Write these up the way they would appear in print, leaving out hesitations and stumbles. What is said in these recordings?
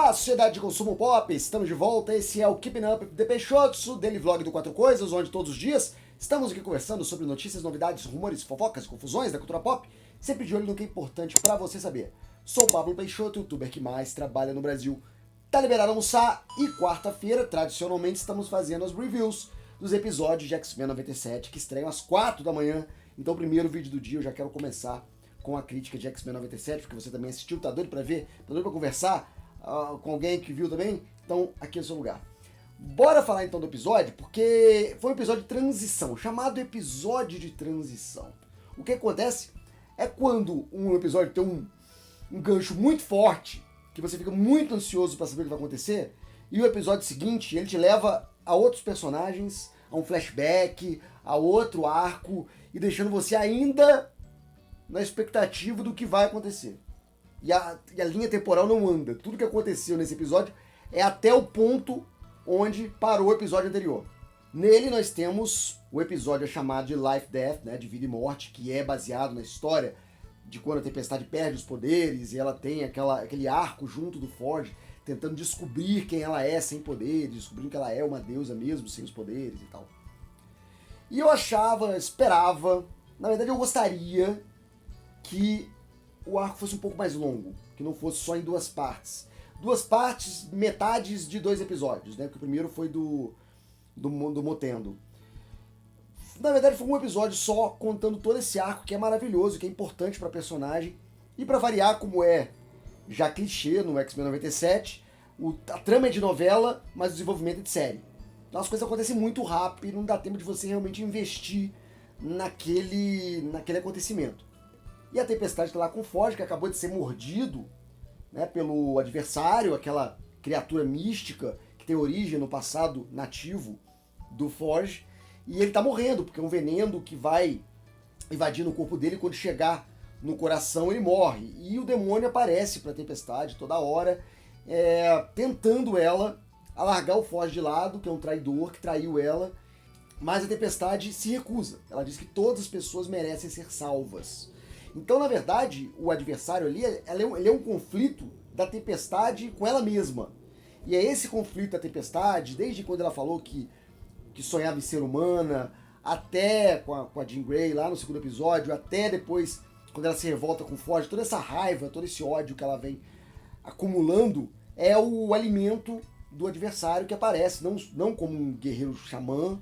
Olá, sociedade de consumo pop, estamos de volta, esse é o Keeping Up with the Peixoto, daily vlog do Quatro Coisas, onde todos os dias estamos aqui conversando sobre notícias, novidades, rumores, fofocas e confusões da cultura pop, sempre de olho no que é importante pra você saber. Sou o Pablo Peixoto, youtuber que mais trabalha no Brasil. Tá liberado almoçar e quarta-feira, tradicionalmente, estamos fazendo as reviews dos episódios de X-Men 97, que estreiam às 4 da manhã. Então, o primeiro vídeo do dia eu já quero começar com a crítica de X-Men 97, porque você também assistiu, tá doido pra ver, tá doido pra conversar com alguém que viu também? Então, aqui é o seu lugar. Bora falar então do episódio, porque foi um episódio de transição, chamado episódio de transição. O que acontece é quando um episódio tem um gancho muito forte, que você fica muito ansioso para saber o que vai acontecer, e o episódio seguinte, ele te leva a outros personagens, a um flashback, a outro arco, e deixando você ainda na expectativa do que vai acontecer. E a linha temporal não anda. Tudo que aconteceu nesse episódio é até o ponto onde parou o episódio anterior. Nele nós temos o episódio chamado de Life Death, né, de vida e morte, que é baseado na história de quando a Tempestade perde os poderes e ela tem aquele arco junto do Forge, tentando descobrir quem ela é sem poderes, descobrindo que ela é uma deusa mesmo sem os poderes e tal. E eu esperava, na verdade eu gostaria que o arco fosse um pouco mais longo, que não fosse só em duas partes. Duas partes, metades de 2 episódios, né? Porque o primeiro foi do Motendo. Na verdade foi um episódio só contando todo esse arco que é maravilhoso, que é importante pra personagem. E pra variar, como é já clichê no X-Men 97, a trama é de novela, mas o desenvolvimento é de série. Então as coisas acontecem muito rápido e não dá tempo de você realmente investir naquele acontecimento. E a Tempestade está lá com o Forge, que acabou de ser mordido, né, pelo adversário, aquela criatura mística que tem origem no passado nativo do Forge. E ele está morrendo, porque é um veneno que vai invadindo o corpo dele, e quando chegar no coração ele morre. E o demônio aparece para a Tempestade toda hora, tentando ela a largar o Forge de lado, que é um traidor que traiu ela. Mas a Tempestade se recusa. Ela diz que todas as pessoas merecem ser salvas. Então, na verdade, o adversário ali, ele é um conflito da Tempestade com ela mesma. E é esse conflito da Tempestade, desde quando ela falou que sonhava em ser humana, até com a Jean Grey lá no segundo episódio, até depois, quando ela se revolta com o Forge, toda essa raiva, todo esse ódio que ela vem acumulando, é o alimento do adversário que aparece, não como um guerreiro xamã,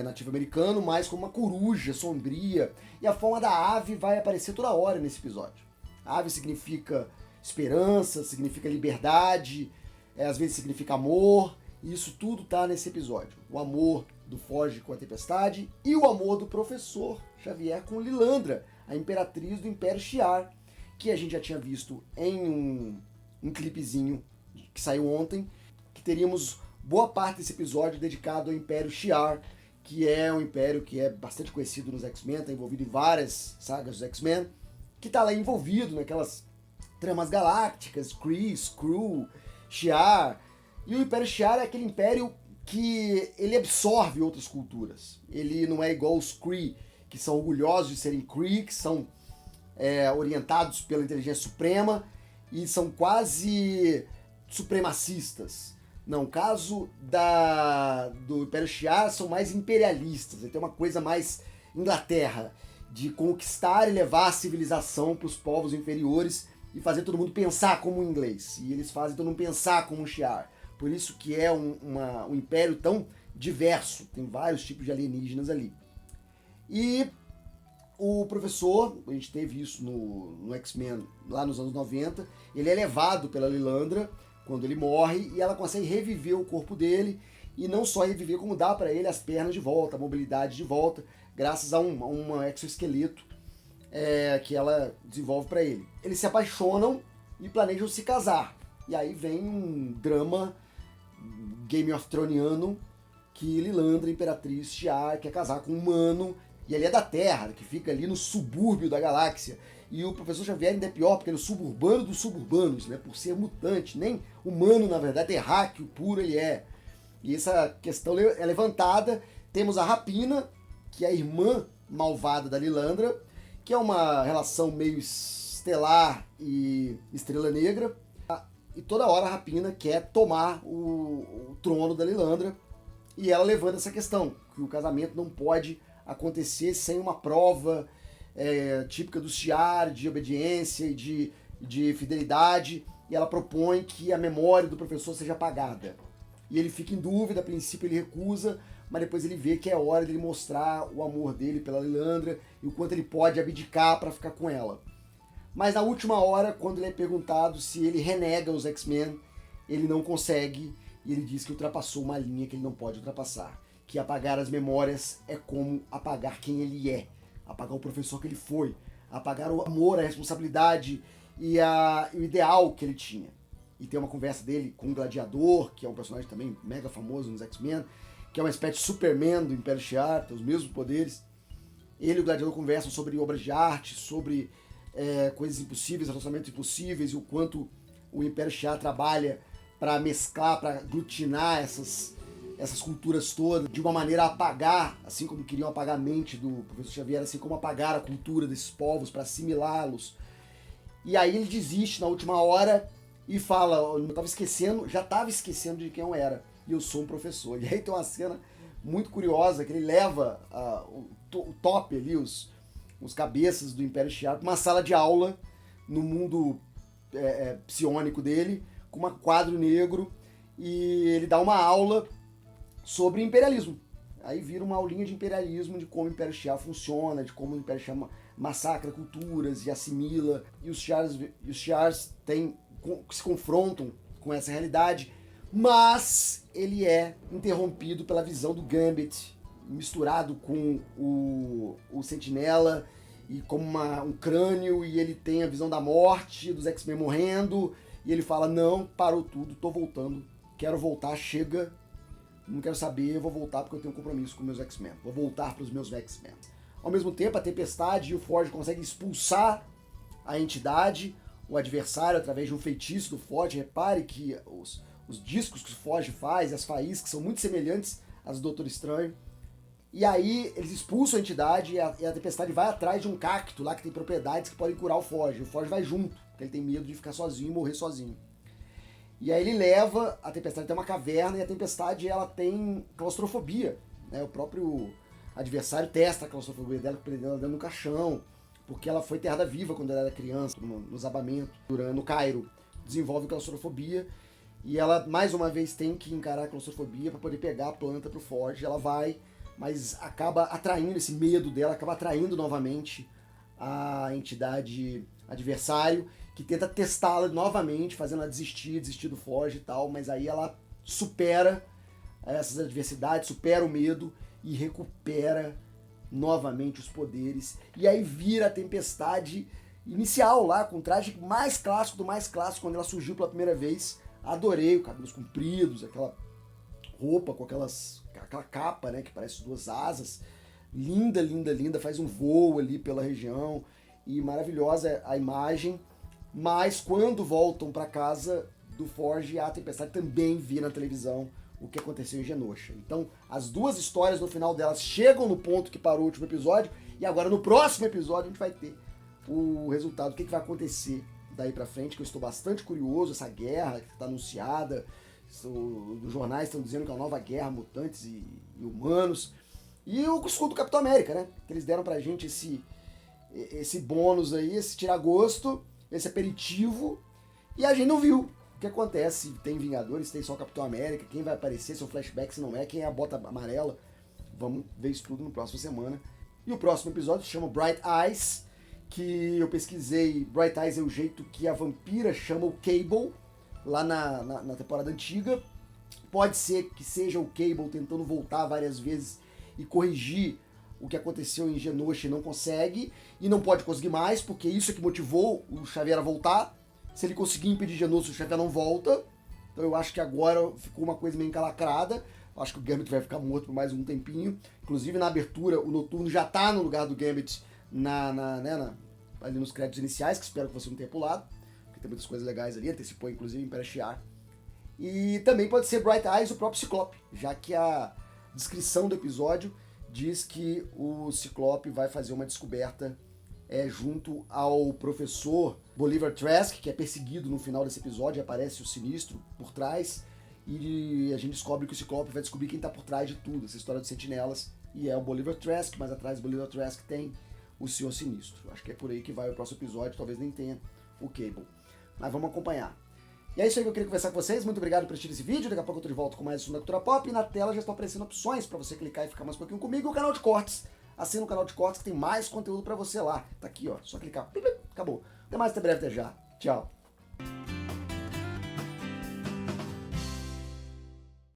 nativo americano, mas como uma coruja sombria. E a forma da ave vai aparecer toda hora nesse episódio. A ave significa esperança, significa liberdade, às vezes significa amor, e isso tudo tá nesse episódio. O amor do Forge com a Tempestade e o amor do Professor Xavier com Lilandra, a imperatriz do Império Shi'ar, que a gente já tinha visto em um clipezinho que saiu ontem, que teríamos boa parte desse episódio dedicado ao Império Shi'ar, que é um império que é bastante conhecido nos X-Men, está envolvido em várias sagas dos X-Men, que está lá envolvido naquelas tramas galácticas, Kree, Skrull, Shi'ar. E o Império Shi'ar é aquele império que ele absorve outras culturas. Ele não é igual os Kree, que são orgulhosos de serem Kree, que são orientados pela inteligência suprema e são quase supremacistas. Não, o caso do Império Shi'ar são mais imperialistas, ele tem uma coisa mais Inglaterra, de conquistar e levar a civilização para os povos inferiores e fazer todo mundo pensar como um inglês. E eles fazem todo mundo pensar como um Shi'ar. Por isso que é um império tão diverso, tem vários tipos de alienígenas ali. E o professor, a gente teve isso no X-Men lá nos anos 90, ele é levado pela Lilandra quando ele morre, e ela consegue reviver o corpo dele, e não só reviver, como dá para ele as pernas de volta, a mobilidade de volta, graças a um exoesqueleto que ela desenvolve para ele. Eles se apaixonam e planejam se casar. E aí vem um drama Game of Thronesiano, que Lilandra, Imperatriz Shi'ar, quer casar com um humano, e ele é da Terra, que fica ali no subúrbio da galáxia. E o Professor Xavier ainda é pior, porque ele é o suburbano dos suburbanos, né? Por ser mutante, nem humano, na verdade, terráqueo puro ele é. E essa questão é levantada. Temos a Rapina, que é a irmã malvada da Lilandra, que é uma relação meio estelar e Estrela Negra. e toda hora a Rapina quer tomar o trono da Lilandra, e ela levanta essa questão, que o casamento não pode acontecer sem uma prova típica do Shi'ar, de obediência e de fidelidade, e ela propõe que a memória do professor seja apagada. E ele fica em dúvida, a princípio ele recusa, mas depois ele vê que é hora dele mostrar o amor dele pela Lilandra e o quanto ele pode abdicar para ficar com ela. Mas na última hora, quando ele é perguntado se ele renega os X-Men, ele não consegue, e ele diz que ultrapassou uma linha que ele não pode ultrapassar. Que apagar as memórias é como apagar quem ele é, apagar o professor que ele foi, apagar o amor, a responsabilidade e o ideal que ele tinha. E tem uma conversa dele com o Gladiador, que é um personagem também mega famoso nos X-Men, que é uma espécie de Superman do Império Shi'ar, tem os mesmos poderes. Ele e o Gladiador conversam sobre obras de arte, sobre coisas impossíveis, relacionamentos impossíveis, e o quanto o Império Shi'ar trabalha para mesclar, para aglutinar essas culturas todas, de uma maneira a apagar, assim como queriam apagar a mente do professor Xavier, assim como apagar a cultura desses povos para assimilá-los. E aí ele desiste na última hora e fala, eu já estava esquecendo de quem eu era, e eu sou um professor. E aí tem uma cena muito curiosa, que ele leva o top ali, os cabeças do Império Shi'ar, para uma sala de aula no mundo psiônico dele, com um quadro negro, e ele dá uma aula sobre imperialismo. Aí vira uma aulinha de imperialismo, de como o Império Shi'ar funciona, de como o Império Shi'ar massacra culturas e assimila, e os Shi'ars se confrontam com essa realidade, mas ele é interrompido pela visão do Gambit, misturado com o Sentinela, e como um crânio, e ele tem a visão da morte, dos X-Men morrendo, e ele fala, não, parou tudo, tô voltando, quero voltar, chega, não quero saber, eu vou voltar porque eu tenho um compromisso com meus X-Men, vou voltar para os meus X-Men. Ao mesmo tempo, a Tempestade e o Forge conseguem expulsar a entidade, o adversário, através de um feitiço do Forge. Repare que os discos que o Forge faz, as faíscas, são muito semelhantes às do Doutor Estranho. E aí eles expulsam a entidade e a Tempestade vai atrás de um cacto lá que tem propriedades que podem curar o Forge. O Forge vai junto, porque ele tem medo de ficar sozinho e morrer sozinho. E aí ele leva a Tempestade até uma caverna, e a Tempestade ela tem claustrofobia, né? O próprio adversário testa a claustrofobia dela, prendendo ela dentro do caixão, porque ela foi enterrada viva quando ela era criança, no desabamento, no Cairo. Desenvolve claustrofobia, e ela mais uma vez tem que encarar a claustrofobia para poder pegar a planta pro Forge. Ela vai, mas acaba atraindo esse medo dela, acaba atraindo novamente a entidade adversário, que tenta testá-la novamente, fazendo ela desistir do Forge e tal, mas aí ela supera essas adversidades, supera o medo e recupera novamente os poderes. E aí vira a Tempestade inicial lá, com o traje mais clássico do mais clássico, quando ela surgiu pela primeira vez. Adorei, cabelos compridos, aquela roupa com aquela capa, né, que parece duas asas. Linda, linda, linda, faz um voo ali pela região, e maravilhosa a imagem. Mas quando voltam para casa do Forge, a Tempestade também vê na televisão o que aconteceu em Genosha. Então, as duas histórias no final delas chegam no ponto que parou o último episódio, e agora no próximo episódio a gente vai ter o resultado, o que vai acontecer daí pra frente, que eu estou bastante curioso. Essa guerra que está anunciada, os jornais estão dizendo que é uma nova guerra, mutantes e humanos, e o escudo do Capitão América, né, que eles deram pra gente esse bônus aí, esse tiragosto, esse aperitivo, e a gente não viu o que acontece. Tem Vingadores, tem só Capitão América, quem vai aparecer, se é um flashback, se não é, quem é a bota amarela. Vamos ver isso tudo no próximo semana. E o próximo episódio se chama Bright Eyes, que eu pesquisei. Bright Eyes é o jeito que a vampira chama o Cable lá na temporada antiga. Pode ser que seja o Cable tentando voltar várias vezes e corrigir o que aconteceu em Genosha, e não consegue, e não pode conseguir mais, porque isso é que motivou o Xavier a voltar. Se ele conseguir impedir Genosha, o Xavier não volta. Então eu acho que agora ficou uma coisa meio encalacrada. Eu acho que o Gambit vai ficar morto por mais um tempinho. Inclusive, na abertura, o Noturno já tá no lugar do Gambit ali nos créditos iniciais, que espero que você não tenha pulado, porque tem muitas coisas legais ali, antecipou inclusive o Império Shi'ar. E também pode ser Bright Eyes, o próprio Ciclope, já que a descrição do episódio diz que o Ciclope vai fazer uma descoberta junto ao professor Bolivar Trask, que é perseguido no final desse episódio, e aparece o Sinistro por trás, e a gente descobre que o Ciclope vai descobrir quem tá por trás de tudo, essa história dos sentinelas, e é o Bolivar Trask, mas atrás do Bolivar Trask tem o Senhor Sinistro. Acho que é por aí que vai o próximo episódio, talvez nem tenha o Cable. Mas vamos acompanhar. E é isso aí que eu queria conversar com vocês. Muito obrigado por assistir esse vídeo. Daqui a pouco eu tô de volta com mais um da Cultura Pop. E na tela já estão aparecendo opções para você clicar e ficar mais um pouquinho comigo. E o canal de cortes. Assina o canal de cortes que tem mais conteúdo para você lá. Tá aqui, ó. Só clicar. Acabou. Até mais, até breve, até já. Tchau.